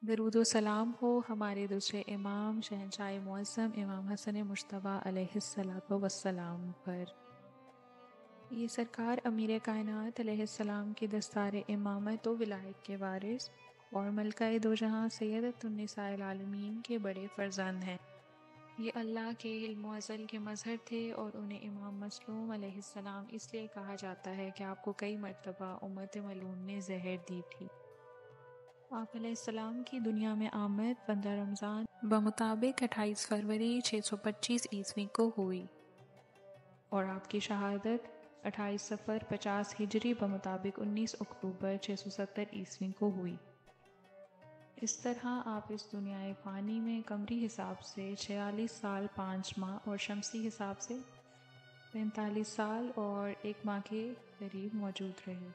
درود و سلام ہو ہمارے دوسرے امام شہنشاہ معظم امام حسن مجتبیٰ علیہ الصلوۃ والسلام پر۔ یہ سرکار امیر کائنات علیہ السلام کی دستار امامت و ولایت کے وارث اور ملکہ دو جہاں سیدۃ النساء العالمین کے بڑے فرزند ہیں۔ یہ اللہ کے علم و ازل کے مظہر تھے اور انہیں امام مظلوم علیہ السلام اس لیے کہا جاتا ہے کہ آپ کو کئی مرتبہ امت ملعون نے زہر دی تھی۔ آپ علیہ السلام کی دنیا میں آمد 15 رمضان بمطابق 28 فروری 625 عیسوی کو ہوئی اور آپ کی شہادت 28 صفر 50 ہجری بمطابق 19 اکتوبر 670 عیسوی کو ہوئی۔ اس طرح آپ اس دنیا فانی میں قمری حساب سے 46 سال 5 ماہ اور شمسی حساب سے 45 سال اور 1 ماہ کے قریب موجود رہے۔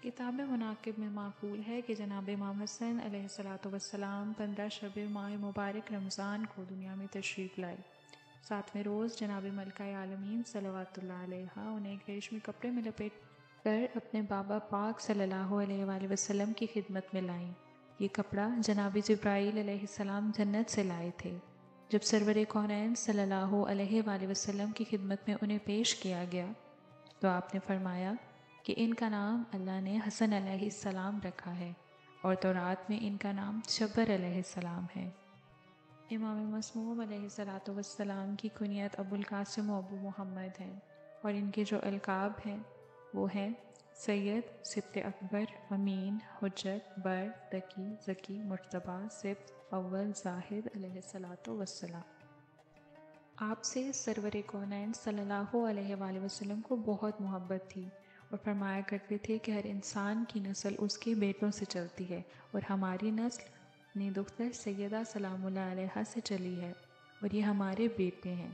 کتاب مناقب میں معقول ہے کہ جناب امام حسن علیہ السلام 15 شب ماہ مبارک رمضان کو دنیا میں تشریف لائے۔ 7ویں روز جناب ملکہ عالمین صلوات اللہ علیہا انہیں ایک ریشمی کپڑے میں لپیٹ کر اپنے بابا پاک صلی اللہ علیہ وآلہ وسلم کی خدمت میں لائیں۔ یہ کپڑا جناب جبرائیل علیہ السلام جنت سے لائے تھے۔ جب سرور کونین صلی اللہ علیہ وآلہ وسلم کی خدمت میں انہیں پیش کیا گیا تو آپ نے فرمایا کہ ان کا نام اللہ نے حسن علیہ السلام رکھا ہے اور تورات میں ان کا نام شبر علیہ السلام ہے۔ امام مسموم علیہ السلام کی کنیت ابو القاسم و ابو محمد ہیں اور ان کے جو القاب ہیں وہ ہیں سید، سبط اکبر، امین، حجت، بر، تقی، ذکی، مرتبہ، سبط، اول، زاہد علیہ السلام۔ آپ سے سرور کونین صلی اللہ علیہ وآلہ وسلم کو بہت محبت تھی اور فرمایا کرتے تھے کہ ہر انسان کی نسل اس کے بیٹوں سے چلتی ہے اور ہماری نسل نیک دختر سیدہ سلام اللہ علیہا سے چلی ہے اور یہ ہمارے بیٹے ہیں۔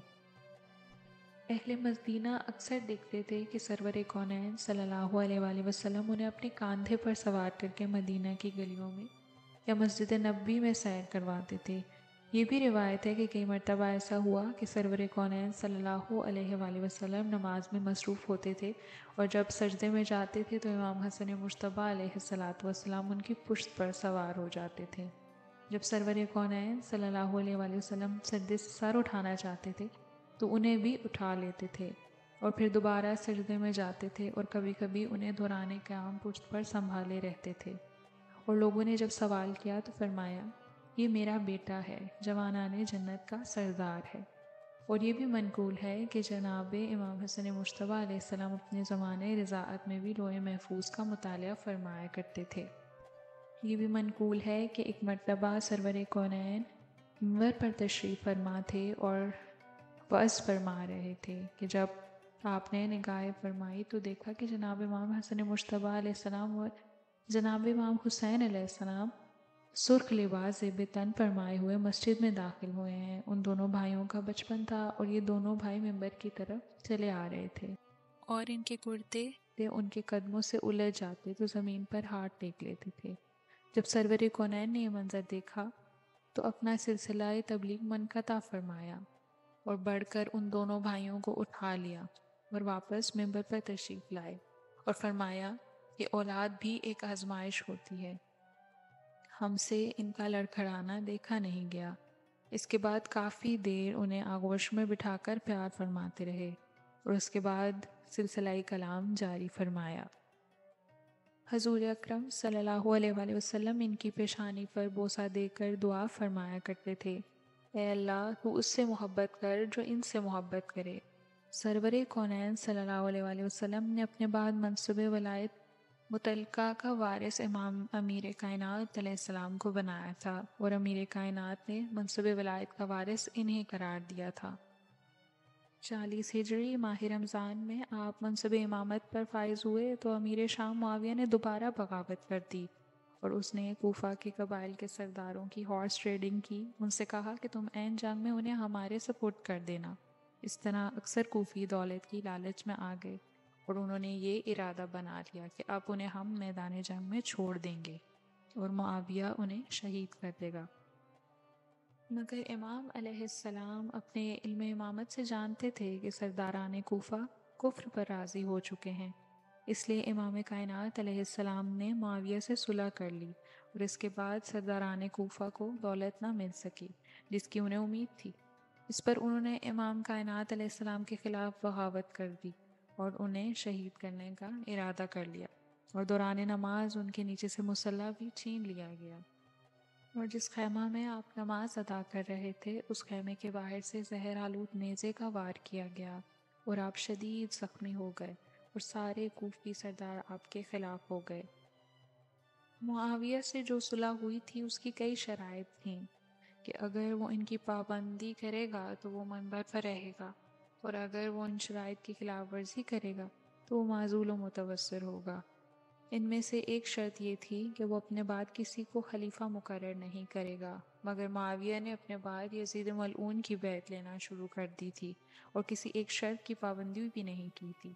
اہل مدینہ اکثر دیکھتے تھے کہ سرور کونین صلی اللہ علیہ وآلہ وسلم انہیں اپنے کاندھے پر سوار کر کے مدینہ کی گلیوں میں یا مسجد نبوی میں سیر کرواتے تھے۔ یہ بھی روایت ہے کہ کئی مرتبہ ایسا ہوا کہ سرور کونین صلی اللہ علیہ وآلہ وسلم نماز میں مصروف ہوتے تھے اور جب سجدے میں جاتے تھے تو امام حسن مجتبیٰ علیہ السلام ان کی پشت پر سوار ہو جاتے تھے۔ جب سرور کونین صلی اللہ علیہ وآلہ وسلم سجدے سے سر اٹھانا چاہتے تھے تو انہیں بھی اٹھا لیتے تھے اور پھر دوبارہ سجدے میں جاتے تھے اور کبھی کبھی انہیں دوران قیام پشت پر سنبھالے رہتے تھے۔ اور لوگوں نے جب سوال کیا تو فرمایا یہ میرا بیٹا ہے، جوانان جنت کا سردار ہے۔ اور یہ بھی منقول ہے کہ جناب امام حسن مجتبیٰ علیہ السلام اپنے زمانے رضاعت میں بھی لوح محفوظ کا مطالعہ فرمایا کرتے تھے۔ یہ بھی منقول ہے کہ ایک مرتبہ سرور کونین منبر پر تشریف فرما تھے اور وعظ فرما رہے تھے کہ جب آپ نے نگاہ فرمائی تو دیکھا کہ جناب امام حسن مجتبیٰ علیہ السلام اور جناب امام حسین علیہ السلام سرخ لباس زیب تن فرمائے ہوئے مسجد میں داخل ہوئے ہیں۔ ان دونوں بھائیوں کا بچپن تھا اور یہ دونوں بھائی منبر کی طرف چلے آ رہے تھے اور ان کے کرتے ان کے قدموں سے الجھ جاتے تو زمین پر ہاتھ ٹیک لیتے تھے۔ جب سرور کونین نے یہ منظر دیکھا تو اپنا سلسلہ تبلیغ منقطع فرمایا اور بڑھ کر ان دونوں بھائیوں کو اٹھا لیا اور واپس منبر پر تشریف لائے اور فرمایا کہ اولاد بھی ایک آزمائش ہوتی ہے، ہم سے ان کا لڑکھڑانا دیکھا نہیں گیا۔ اس کے بعد کافی دیر انہیں آغوش میں بٹھا کر پیار فرماتے رہے اور اس کے بعد سلسلہ کلام جاری فرمایا۔ حضور اکرم صلی اللہ علیہ وآلہ وسلم ان کی پیشانی پر بوسہ دے کر دعا فرمایا کرتے تھے، اے اللہ تو اس سے محبت کر جو ان سے محبت کرے۔ سرور کونین صلی اللہ علیہ وآلہ وسلم نے اپنے بعد منصب ولایت متعلقہ کا وارث امام امیر کائنات علیہ السلام کو بنایا تھا اور امیر کائنات نے منصب ولایت کا وارث انہیں قرار دیا تھا۔ 40 ہجری ماہ رمضان میں آپ منصب امامت پر فائز ہوئے تو امیر شام معاویہ نے دوبارہ بغاوت کر دی اور اس نے کوفہ کے قبائل کے سرداروں کی ہارس ٹریڈنگ کی۔ ان سے کہا کہ تم عین جنگ میں انہیں ہمارے سپورٹ کر دینا۔ اس طرح اکثر کوفی دولت کی لالچ میں آ گئے اور انہوں نے یہ ارادہ بنا لیا کہ اب انہیں ہم میدان جنگ میں چھوڑ دیں گے اور معاویہ انہیں شہید کر دے گا۔ مگر امام علیہ السلام اپنے علم امامت سے جانتے تھے کہ سرداران کوفہ کفر پر راضی ہو چکے ہیں، اس لیے امام کائنات علیہ السلام نے معاویہ سے صلح کر لی، اور اس کے بعد سرداران کوفہ کو دولت نہ مل سکی جس کی انہیں امید تھی۔ اس پر انہوں نے امام کائنات علیہ السلام کے خلاف بغاوت کر دی اور انہیں شہید کرنے کا ارادہ کر لیا، اور دوران نماز ان کے نیچے سے مصلی بھی چھین لیا گیا۔ اور جس خیمہ میں آپ نماز ادا کر رہے تھے اس خیمے کے باہر سے زہر آلود نیزے کا وار کیا گیا، اور آپ شدید زخمی ہو گئے، اور سارے کوفی سردار آپ کے خلاف ہو گئے۔ معاویہ سے جو صلح ہوئی تھی اس کی کئی شرائط تھیں کہ اگر وہ ان کی پابندی کرے گا تو وہ منبر پر رہے گا، اور اگر وہ ان شرائط کی خلاف ورزی کرے گا تو وہ معزول و متوسر ہوگا۔ ان میں سے ایک شرط یہ تھی کہ وہ اپنے بعد کسی کو خلیفہ مقرر نہیں کرے گا، مگر معاویہ نے اپنے بعد یزید ملعون کی بیعت لینا شروع کر دی تھی اور کسی ایک شرط کی پابندی بھی نہیں کی تھی۔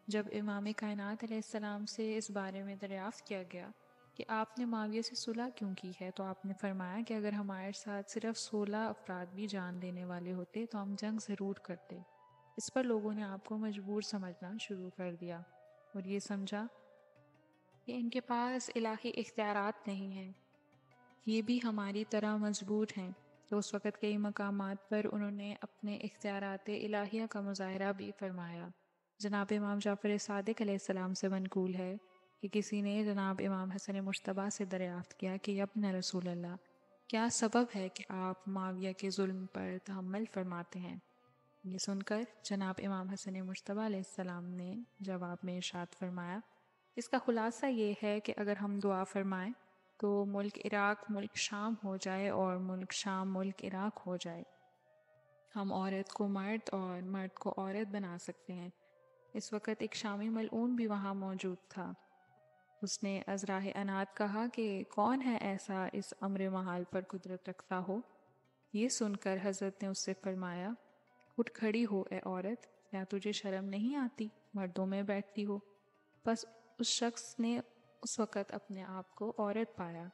جب امام کائنات علیہ السلام سے اس بارے میں دریافت کیا گیا کہ آپ نے معاویہ سے صلح کیوں کی ہے، تو آپ نے فرمایا کہ اگر ہمارے ساتھ صرف 16 افراد بھی جان دینے والے ہوتے تو ہم جنگ ضرور کرتے۔ اس پر لوگوں نے آپ کو مجبور سمجھنا شروع کر دیا اور یہ سمجھا کہ ان کے پاس الہی اختیارات نہیں ہیں، یہ بھی ہماری طرح مجبور ہیں۔ تو اس وقت کئی مقامات پر انہوں نے اپنے اختیارات الہیہ کا مظاہرہ بھی فرمایا۔ جناب امام جعفر صادق علیہ السلام سے منقول ہے کہ کسی نے جناب امام حسن مجتبیٰ سے دریافت کیا کہ یا ابن رسول اللہ، کیا سبب ہے کہ آپ معاویہ کے ظلم پر تحمل فرماتے ہیں؟ یہ سن کر جناب امام حسن مجتبیٰ علیہ السلام نے جواب میں ارشاد فرمایا، اس کا خلاصہ یہ ہے کہ اگر ہم دعا فرمائیں تو ملک عراق ملک شام ہو جائے اور ملک شام ملک عراق ہو جائے۔ ہم عورت کو مرد اور مرد کو عورت بنا سکتے ہیں۔ اس وقت ایک شامی ملعون بھی وہاں موجود تھا۔ اس نے ازراہ انات کہا کہ کون ہے ایسا اس امر محال پر قدرت رکھتا ہو؟ یہ سن کر حضرت نے اس سے فرمایا، اٹھ کھڑی ہو اے عورت، کیا تجھے شرم نہیں آتی؟ مردوں میں بیٹھتی ہو۔ بس اس شخص نے اس وقت اپنے آپ کو عورت پایا۔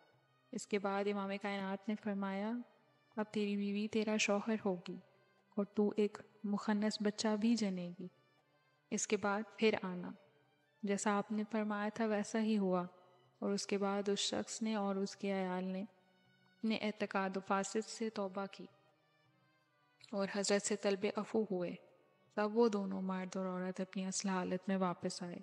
اس کے بعد امام کائنات نے فرمایا، اب تیری بیوی تیرا شوہر ہوگی اور تو ایک مخنث بچہ بھی جنے گی۔ اس کے بعد پھر آنا۔ جیسا آپ نے فرمایا تھا ویسا ہی ہوا، اور اس کے بعد اس شخص نے اور اس کے عیال نے اپنے اعتقاد و فاسد سے توبہ کی اور حضرت سے طلب عفو ہوئے۔ تب وہ دونوں مرد اور عورت اپنی اصل حالت میں واپس آئے۔